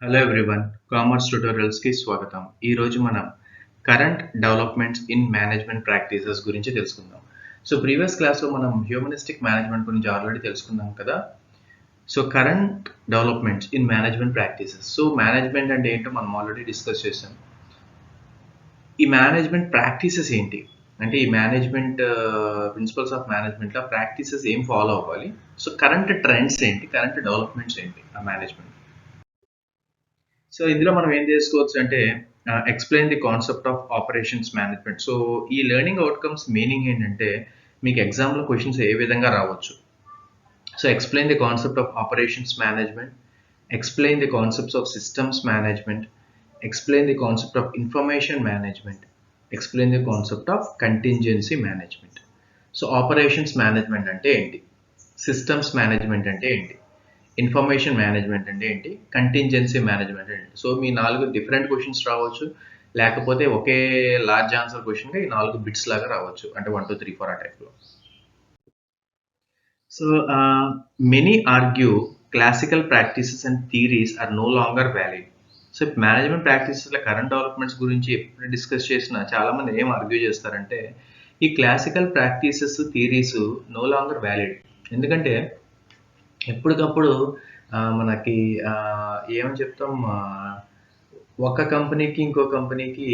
Hello everyone, commerce ట్యుటోరియల్స్కి స్వాగతం. ఈరోజు మనం current developments in management practices గురించి తెలుసుకుందాం. సో ప్రీవియస్ క్లాస్లో మనం హ్యూమనిస్టిక్ మేనేజ్మెంట్ గురించి ఆల్రెడీ తెలుసుకున్నాం కదా. So current developments in management practices. So management అంటే ఏంటో మనం ఆల్రెడీ డిస్కస్ చేసాం. ఈ మేనేజ్మెంట్ ప్రాక్టీసెస్ ఏంటి అంటే ఈ మేనేజ్మెంట్ ప్రిన్సిపల్స్ ఆఫ్ మేనేజ్మెంట్లో ప్రాక్టీసెస్ ఏం ఫాలో అవ్వాలి. సో కరెంట్ ట్రెండ్స్ ఏంటి, కరెంట్ డెవలప్మెంట్స్ ఏంటి ఆ మేనేజ్మెంట్. సో ఇందులో మనం ఏం చేసుకోవచ్చు అంటే explain the concept of operations management. So ఈ లెర్నింగ్ అవుట్కమ్స్ మీనింగ్ ఏంటంటే మీకు ఎగ్జామ్లో క్వశ్చన్స్ ఏ విధంగా రావచ్చు. So explain the concept of operations management, explain the concepts of systems management, explain the concept of information management, explain the concept of contingency management. So operations management అంటే ఏంటి, systems management అంటే ఏంటి, information management అంటే ఏంటి, contingency management అంటే ఏంటి. So మీ 4 different questions రావచ్చు, లేకపోతే ఒకే లార్జ్ ఆన్సర్ క్వశ్చన్గా ఈ 4 బిట్స్ లాగా రావచ్చు, అంటే 1 2 3 4 ఆ టైప్లో. So many argue classical practices and theories are no longer valid. So management ప్రాక్టీసెస్లో కరెంట్ డెవలప్మెంట్స్ గురించి ఎప్పుడు డిస్కస్ చేసినా చాలామంది ఏం ఆర్గ్యూ చేస్తారంటే ఈ classical practices theories no longer valid. ఎందుకంటే ఎప్పటికప్పుడు మనకి ఏమని చెప్తాం, ఒక కంపెనీకి ఇంకో కంపెనీకి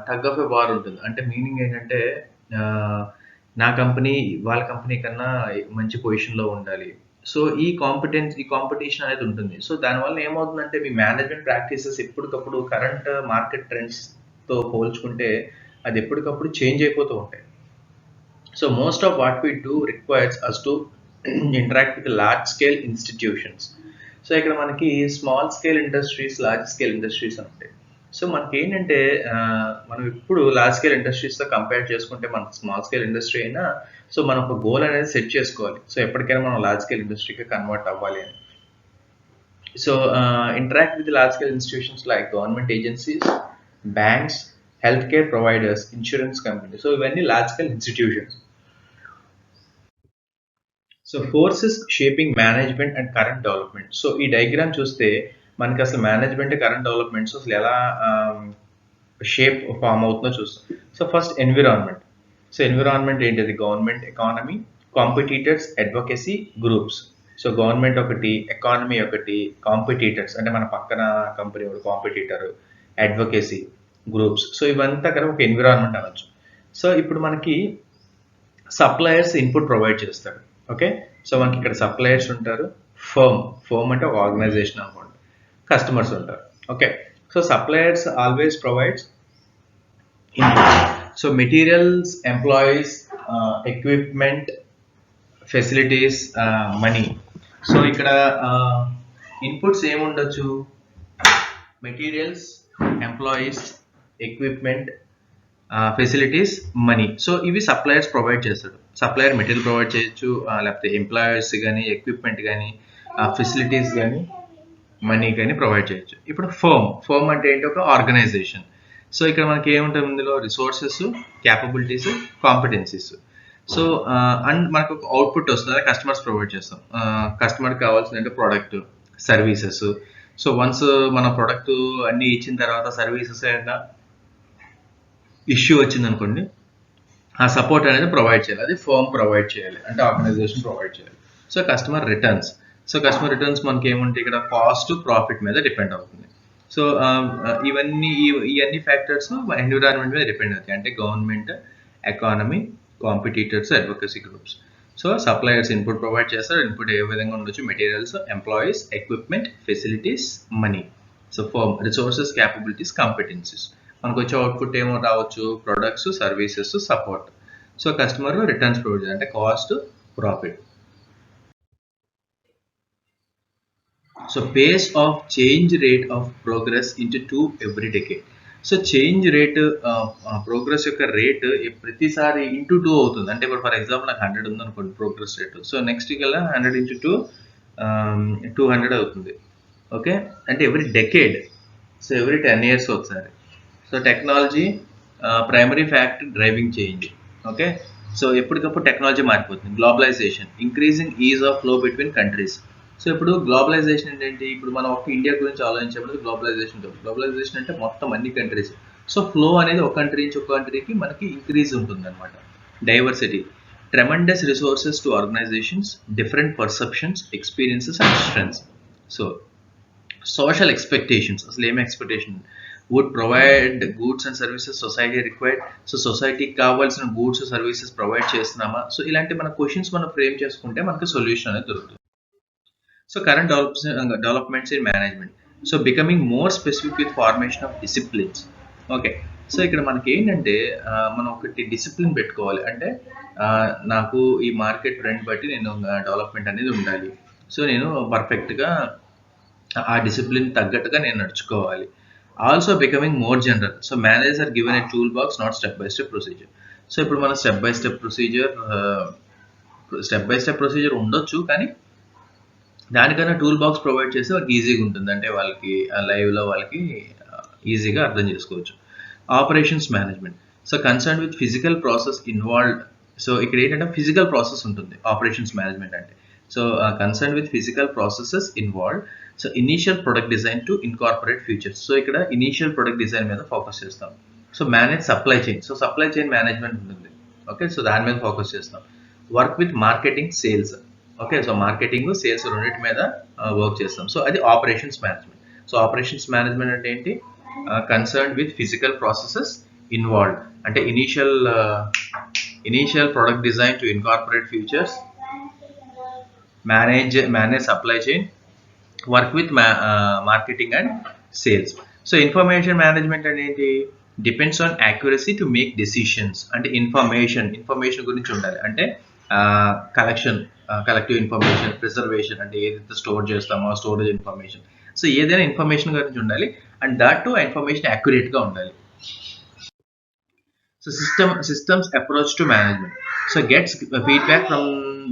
టగ్ ఆఫ్ ఎ వార్ ఉంటుంది. అంటే మీనింగ్ ఏంటంటే నా కంపెనీ వాళ్ళ కంపెనీ కన్నా మంచి పొజిషన్లో ఉండాలి. సో ఈ కాంపిటీషన్ అనేది ఉంటుంది. సో దానివల్ల ఏమవుతుందంటే మీ మేనేజ్మెంట్ ప్రాక్టీసెస్ ఎప్పటికప్పుడు కరెంట్ మార్కెట్ ట్రెండ్స్తో పోల్చుకుంటే అది ఎప్పటికప్పుడు చేంజ్ అయిపోతూ ఉంటాయి. So most of what we do requires us to interact with large scale institutions. So ఇక్కడ మనకి small scale industries, large scale industries అని ఉంటాయి. సో మనకి ఏంటంటే మనం ఇప్పుడు లార్జ్ స్కేల్ ఇండస్ట్రీస్తో కంపేర్ చేసుకుంటే మనకు స్మాల్ స్కేల్ ఇండస్ట్రీ అయినా సో మనం ఒక గోల్ అనేది సెట్ చేసుకోవాలి. సో ఎప్పటికైనా మనం లార్జ్ స్కేల్ ఇండస్ట్రీకి కన్వర్ట్ అవ్వాలి అని. So interact with large scale institutions like government agencies, banks, health care providers, insurance company. So ఇవన్నీ large scale institutions. So forces shaping management and current development. So ఈ diagram చూస్తే మనకి అసలు management, current developments అసలు ఎలా shape form అవుతుందో చూస్తాం. So first environment. So environment ఏంటిది, government, economy, competitors, advocacy, groups. So government ఒకటి, ఎకానమీ ఒకటి, కాంపిటీటర్స్ అంటే మన పక్కన కంపెనీ ఒక కాంపిటీటర్, అడ్వొకేసీ, గ్రూప్స్. సో ఇవంతా కదా ఒక ఎన్విరాన్మెంట్ అనొచ్చు. సో ఇప్పుడు మనకి సప్లయర్స్ ఇన్పుట్ ప్రొవైడ్ చేస్తారు. ఓకే, సో మనకి ఇక్కడ సప్లయర్స్ ఉంటారు, ఫర్మ్ అంటే ఒక ఆర్గనైజేషన్ అనుకోండి, కస్టమర్స్ ఉంటారు. Okay, so suppliers always provides input. So materials, employees, equipment, facilities, money. So ఇక్కడ ఇన్పుట్స్ ఏముండొచ్చు, materials, employees, equipment, facilities, money. So ఇవి సప్లయర్స్ ప్రొవైడ్ చేస్తాడు. సప్లయర్ మెటీరియల్ ప్రొవైడ్ చేయొచ్చు, లేకపోతే ఎంప్లాయర్స్ కానీ, ఎక్విప్మెంట్ కానీ, ఫెసిలిటీస్ కానీ, మనీ కానీ ప్రొవైడ్ చేయొచ్చు. ఇప్పుడు ఫర్మ్ అంటే ఏంటి, ఒక ఆర్గనైజేషన్. సో ఇక్కడ మనకి ఏముంటుంది, ఇందులో resources, capabilities, competencies. So and మనకు ఒక అవుట్పుట్ వస్తుంది, కస్టమర్స్ ప్రొవైడ్ చేస్తాం. కస్టమర్కి కావాల్సిన అంటే ప్రోడక్ట్, సర్వీసెస్. సో వన్స్ మన ప్రోడక్ట్ అన్నీ ఇచ్చిన తర్వాత సర్వీసెస్ ఏదైనా ఇష్యూ వచ్చింది అనుకోండి, ఆ సపోర్ట్ అనేది ప్రొవైడ్ చేయాలి. అది ఫర్మ్ ప్రొవైడ్ చేయాలి, అంటే ఆర్గనైజేషన్ ప్రొవైడ్ చేయాలి. So customer returns. So customer returns మనకి ఏముంటే ఇక్కడ కాస్ట్, ప్రాఫిట్ మీద డిపెండ్ అవుతుంది. సో ఇవన్నీ ఫ్యాక్టర్స్ ఎన్విరాన్మెంట్ మీద డిపెండ్ అవుతాయి, అంటే government, economy, competitors, advocacy, groups. So suppliers input provide చేస్తారు. ఇన్పుట్ ఏ విధంగా ఉండొచ్చు, materials, employees, equipment, facilities, money. So firm, resources, capabilities, competencies. మనకు వచ్చే అవుట్పుట్ ఏమో రావచ్చు, products, services, support. So customer returns provide చేయాలి, అంటే cost, profit. So face of change rate of progress into 2 every decade. So change rate, progress యొక్క rate ప్రతిసారి into 2 అవుతుంది. అంటే ఇప్పుడు ఫర్ ఎగ్జాంపుల్ నాకు 100 ఉంది అనుకోండి ప్రోగ్రెస్ రేట్. సో నెక్స్ట్ కల్లా 100 ఇంటూ 2 200 అవుతుంది. ఓకే, అంటే every decade. So every 10 years ఒకసారి. So technology primary factor driving change. Okay, so ఎప్పటికప్పుడు టెక్నాలజీ మారిపోతుంది. Globalization, increasing ease of flow between countries. So ఇప్పుడు గ్లోబలైజేషన్ ఏంటంటే ఇప్పుడు మనం ఒక ఇండియా గురించి ఆలోచించేప్పుడు గ్లోబలైజేషన్ అంటే మొత్తం అన్ని కంట్రీస్. సో ఫ్లో అనేది ఒక కంట్రీ నుంచి ఒక కంట్రీకి మనకి ఇంక్రీజ్ ఉంటుంది అనమాట. Diversity, tremendous resources to organizations, different perceptions, experiences and strengths. So social expectations, అసలు ఏం expectation, would provide goods and services society required. So సొసైటీకి కావాల్సిన గూడ్స్ సర్వీసెస్ ప్రొవైడ్ చేస్తున్నామా? సో ఇలాంటి మన క్వశ్చన్స్ మనం ఫ్రేమ్ చేసుకుంటే మనకి సొల్యూషన్ అనేది దొరుకుతుంది. So current developments in management, so becoming more specific with formation of disciplines. Okay, so ఇక్కడ మనకి ఏంటంటే మనం ఒకటి డిసిప్లిన్ పెట్టుకోవాలి. అంటే నాకు ఈ మార్కెట్ ట్రెండ్ బట్టి నేను డెవలప్మెంట్ అనేది ఉండాలి. సో నేను పర్ఫెక్ట్గా ఆ డిసిప్లిన్ తగ్గట్టుగా నేను నడుచుకోవాలి. Also becoming more general, so managers are given a tool box, not step by step procedure. So ఇప్పుడు మన స్టెప్ బై స్టెప్ ప్రొసీజర్ ఉండొచ్చు, కానీ దానికన్నా టూల్ బాక్స్ ప్రొవైడ్ చేస్తే వాళ్ళకి ఈజీగా ఉంటుంది. అంటే వాళ్ళకి లైవ్లో వాళ్ళకి ఈజీగా అర్థం చేసుకోవచ్చు. Operations management, so concern with physical process involved. So ఇక్కడ ఏంటంటే ఫిజికల్ ప్రాసెస్ ఉంటుంది ఆపరేషన్స్ మేనేజ్మెంట్ అంటే. So concern with physical processes involved. So initial product design to incorporate features. So ఇక్కడ ఇనీషియల్ ప్రొడక్ట్ డిజైన్ మీద ఫోకస్ చేస్తాం. So manage supply chain, so supply chain management ఉంటుంది. Okay, so దాని మీద focus చేస్తాం. Work with marketing, sales. Okay, so marketing sales రెండింటి మీద work చేస్తాం. సో అది operations management. So operations management అంటే ఏంటి? Concern with physical processes involved, అంటే initial product design to incorporate features, manage supply chain, work with marketing and sales. So information management అంటే ఏంటి? Depends on accuracy to make decisions. అంటే information గురించి ఉండాలి. అంటే collective information, preservation, అంటే ఏదైతే store చేస్తామో స్టోరేజ్ ఇన్ఫర్మేషన్. సో ఏదైనా ఇన్ఫర్మేషన్ గురించి ఉండాలి, అండ్ దాట్ టు ఇన్ఫర్మేషన్ యాక్యురేట్గా ఉండాలి. So systems approach to management, so gets feedback from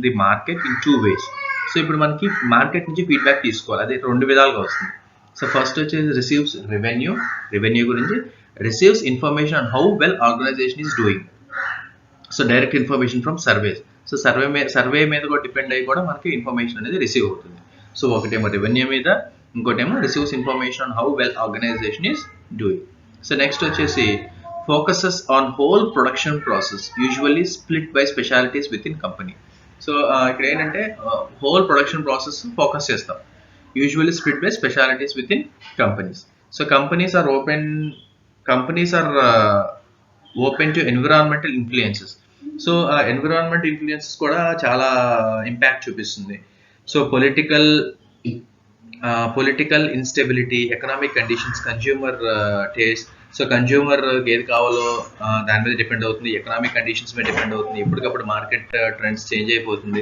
the market in two ways. So ఇప్పుడు మనకి మార్కెట్ నుంచి ఫీడ్బ్యాక్ తీసుకోవాలి, అది రెండు విధాలుగా వస్తుంది. సో ఫస్ట్ వచ్చేసి రిసీవ్స్ రెవెన్యూ గురించి, receives information on how well organization is doing. So direct information from surveys. So survey మీద కూడా డిపెండ్ అయ్యి కూడా మనకి ఇన్ఫర్మేషన్ అనేది రిసీవ్ అవుతుంది. సో ఒకటేమో రెవెన్యూ మీద, ఇంకోటేమో receives information on how well organization is doing. So next వచ్చేసి focuses on whole production process, usually split by specialties within company. So ఇక్కడ ఏంటంటే హోల్ ప్రొడక్షన్ ప్రాసెస్ ఫోకస్ చేస్తాం, usually split by specialties with in companies. So companies are open to environmental influences. So environment influences కూడా చాలా impact చూపిస్తుంది. So political instability, economic conditions, consumer taste. So consumer ఏది కావాలో దాని మీద depend అవుతుంది, economic conditions మీద డిపెండ్ అవుతుంది, ఇప్పటికప్పుడు మార్కెట్ ట్రెండ్స్ చేంజ్ అయిపోతుంది,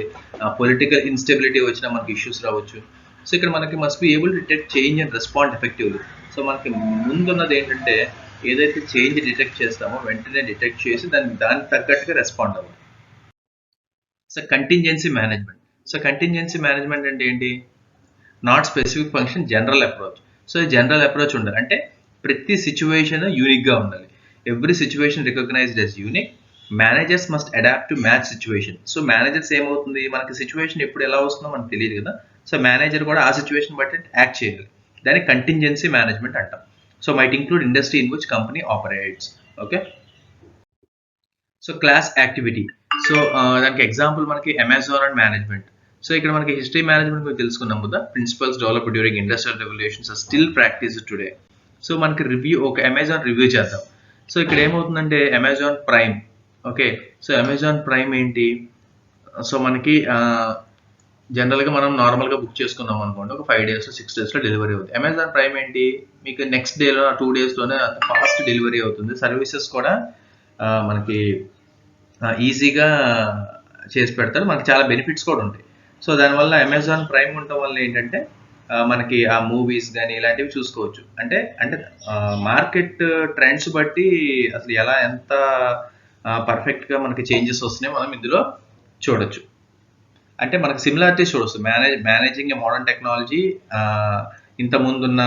పొలిటికల్ ఇన్స్టెబిలిటీ వచ్చినా మనకి ఇష్యూస్ రావచ్చు. సో ఇక్కడ మనకి must be able to detect change and respond effectively. So మనకి ముందున్నది ఏంటంటే ఏదైతే చేంజ్ డిటెక్ట్ చేస్తామో వెంటనే డిటెక్ట్ చేసి దానికి తగ్గట్టుగా రెస్పాండ్ అవ్వాలి. సో కంటింజెన్సీ మేనేజ్మెంట్ అంటే ఏంటి? Not specific function, general approach. So general approach ఉండాలి, అంటే ప్రతి సిచ్యువేషన్ యూనిక్గా ఉండాలి. Every situation recognized as unique. Managers must adapt to match situation. So managers ఏమవుతుంది, మనకి సిచ్యువేషన్ ఎప్పుడు ఎలా వస్తుందో మనకు తెలియదు కదా. సో మేనేజర్ కూడా ఆ సిచ్యువేషన్ బట్టి యాక్ట్ చేయాలి. దాన్ని కంటింజెన్సీ మేనేజ్మెంట్ అంటాం. So might include industry in which company operates. Okay, so class activity. So దానికి ఎగ్జాంపుల్ మనకి అమెజాన్ అండ్ మేనేజ్మెంట్. సో ఇక్కడ మనకి హిస్టరీ మేనేజ్మెంట్ గురించి తెలుసుకున్నాం కదా. Principles developed during industrial revolutions are still practice today. So మనకి ఒక అమెజాన్ రివ్యూ చేద్దాం. సో ఇక్కడ ఏమవుతుందంటే Amazon prime. Okay, so Amazon prime ఏంటి? సో మనకి జనరల్గా మనం నార్మల్గా బుక్ చేసుకున్నాం అనుకోండి, ఒక 5 days 6 days డెలివరీ అవుతుంది. అమెజాన్ ప్రైమ్ ఏంటి? మీకు నెక్స్ట్ డేలో 2 daysలోనే ఫాస్ట్ డెలివరీ అవుతుంది. సర్వీసెస్ కూడా మనకి ఈజీగా చేసి పెడతారు, మనకి చాలా బెనిఫిట్స్ కూడా ఉంటాయి. సో దానివల్ల అమెజాన్ ప్రైమ్ ఉండటం వల్ల ఏంటంటే మనకి ఆ మూవీస్ కానీ ఇలాంటివి చూసుకోవచ్చు. అంటే మార్కెట్ ట్రెండ్స్ బట్టి అసలు ఎంత పర్ఫెక్ట్గా మనకి చేంజెస్ వస్తున్నాయో మనం ఇందులో చూడొచ్చు. అంటే మనకి సిమిలారిటీస్ చూడొచ్చు. మేనేజింగ్ ఏ మోడర్న్ టెక్నాలజీ, ఇంత ముందున్న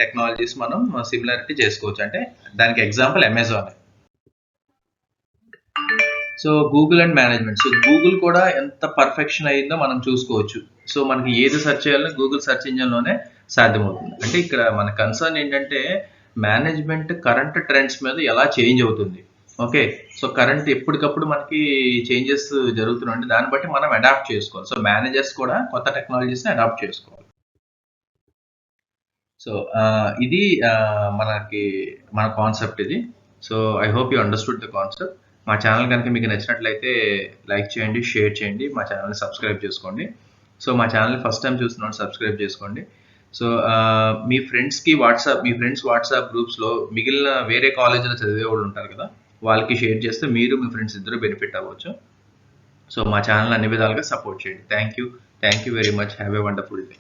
టెక్నాలజీస్ మనం సిమిలారిటీ చేసుకోవచ్చు. అంటే దానికి example Amazon. So Google and management. So Google కూడా ఎంత పర్ఫెక్షన్ అయిందో మనం చూసుకోవచ్చు. సో మనకి ఏది సెర్చ్ చేయాలన్నా గూగుల్ సెర్చ్ ఇంజిన్లోనే సాధ్యమవుతుంది. అంటే ఇక్కడ మన కన్సర్న్ ఏంటంటే మేనేజ్మెంట్ కరెంట్ ట్రెండ్స్ మీద ఎలా చేంజ్ అవుతుంది. ఓకే, సో కరెంట్ ఎప్పటికప్పుడు మనకి చేంజెస్ జరుగుతున్నాయి, దాన్ని బట్టి మనం అడాప్ట్ చేసుకోవాలి. సో మేనేజర్స్ కూడా కొత్త టెక్నాలజీస్ని అడాప్ట్ చేసుకోవాలి. సో ఇది మనకి మన కాన్సెప్ట్ ఇది. So I hope you understood the concept. మా ఛానల్ కనుక మీకు నచ్చినట్లయితే లైక్ చేయండి, షేర్ చేయండి, మా ఛానల్ని సబ్స్క్రైబ్ చేసుకోండి. సో మా ఛానల్ ఫస్ట్ టైం చూస్తున్నాడు, సబ్స్క్రైబ్ చేసుకోండి. సో మీ ఫ్రెండ్స్ వాట్సాప్ గ్రూప్స్లో మిగిలిన వేరే కాలేజీలో చదివే వాళ్ళు ఉంటారు కదా, వాళ్ళకి షేర్ చేస్తే మీరు మీ ఫ్రెండ్స్ ఇద్దరు బెనిఫిట్ అవ్వచ్చు. సో మా ఛానల్ అన్ని విధాలుగా సపోర్ట్ చేయండి. Thank you very much. Have a wonderful day.